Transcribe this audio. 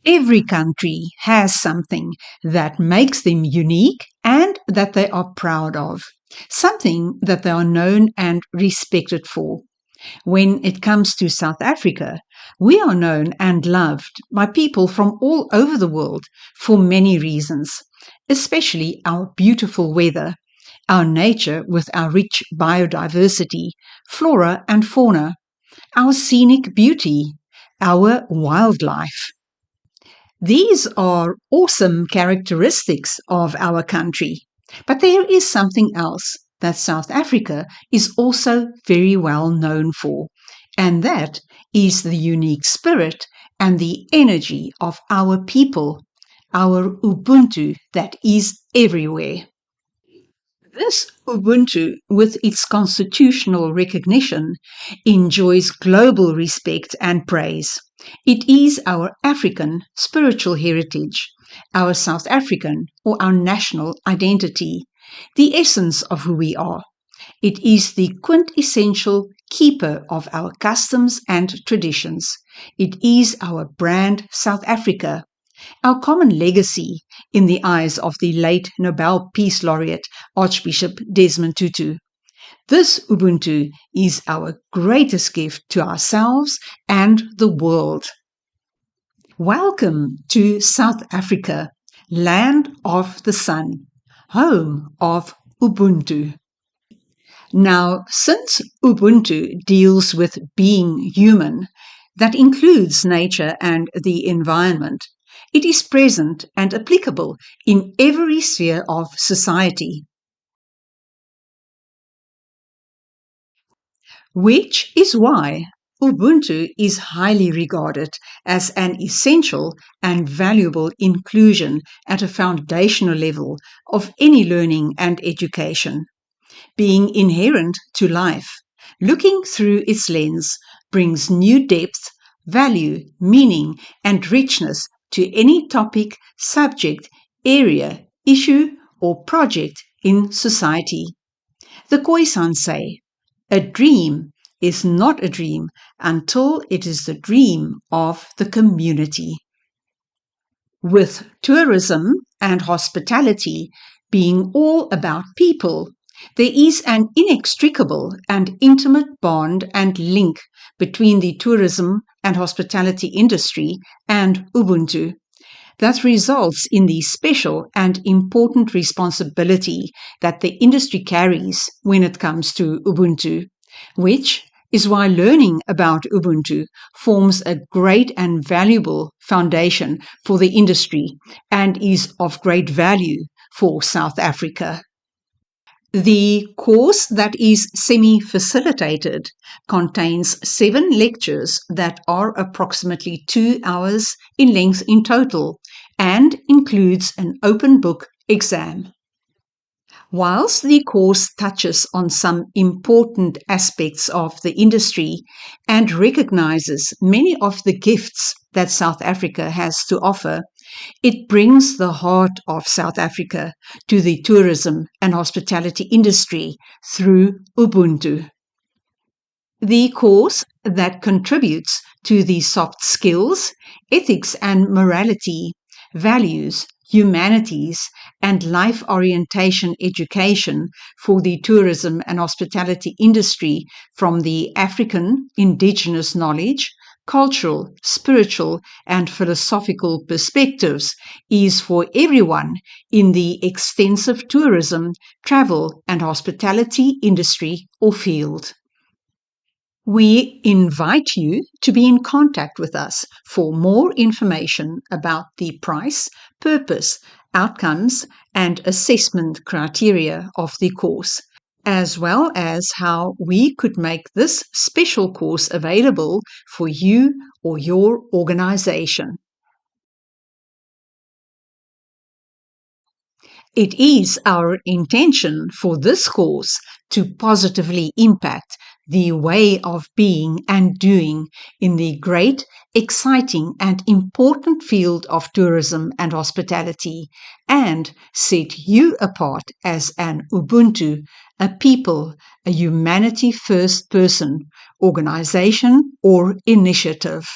Every country has something that makes them unique and that they are proud of, something that they are known and respected for. When it comes to South Africa, we are known and loved by people from all over the world for many reasons, especially our beautiful weather, our nature with our rich biodiversity, flora and fauna, our scenic beauty, our wildlife. These are awesome characteristics of our country. But there is something else that South Africa is also very well known for, and that is the unique spirit and the energy of our people, our Ubuntu that is everywhere. This Ubuntu, with its constitutional recognition, enjoys global respect and praise. It is our African spiritual heritage, our South African or our national identity, the essence of who we are. It is the quintessential keeper of our customs and traditions. It is our brand South Africa, our common legacy in the eyes of the late Nobel Peace Laureate Archbishop Desmond Tutu. This Ubuntu is our greatest gift to ourselves and the world. Welcome to South Africa, land of the sun, home of Ubuntu. Now, since Ubuntu deals with being human, that includes nature and the environment, it is present and applicable in every sphere of society. Which is why Ubuntu is highly regarded as an essential and valuable inclusion at a foundational level of any learning and education. Being inherent to life, looking through its lens brings new depth, value, meaning, and richness to any topic, subject, area, issue, or project in society. The Khoisan say, "A dream is not a dream until it is the dream of the community." With tourism and hospitality being all about people, there is an inextricable and intimate bond and link between the tourism and hospitality industry and Ubuntu that results in the special and important responsibility that the industry carries when it comes to Ubuntu, which is why learning about Ubuntu forms a great and valuable foundation for the industry and is of great value for South Africa. The course that is semi-facilitated contains 7 lectures that are approximately 2 hours in length in total and includes an open book exam. Whilst the course touches on some important aspects of the industry and recognizes many of the gifts that South Africa has to offer, it brings the heart of South Africa to the tourism and hospitality industry through Ubuntu. The course that contributes to the soft skills, ethics and morality, values, humanities, and life orientation education for the tourism and hospitality industry from the African indigenous knowledge, cultural, spiritual, and philosophical perspectives is for everyone in the extensive tourism, travel, and hospitality industry or field. We invite you to be in contact with us for more information about the price, purpose, outcomes, and assessment criteria of the course, as well as how we could make this special course available for you or your organization. It is our intention for this course to positively impact the way of being and doing in the great, exciting, and important field of tourism and hospitality, and set you apart as an Ubuntu, a people, a humanity-first person, organization, or initiative.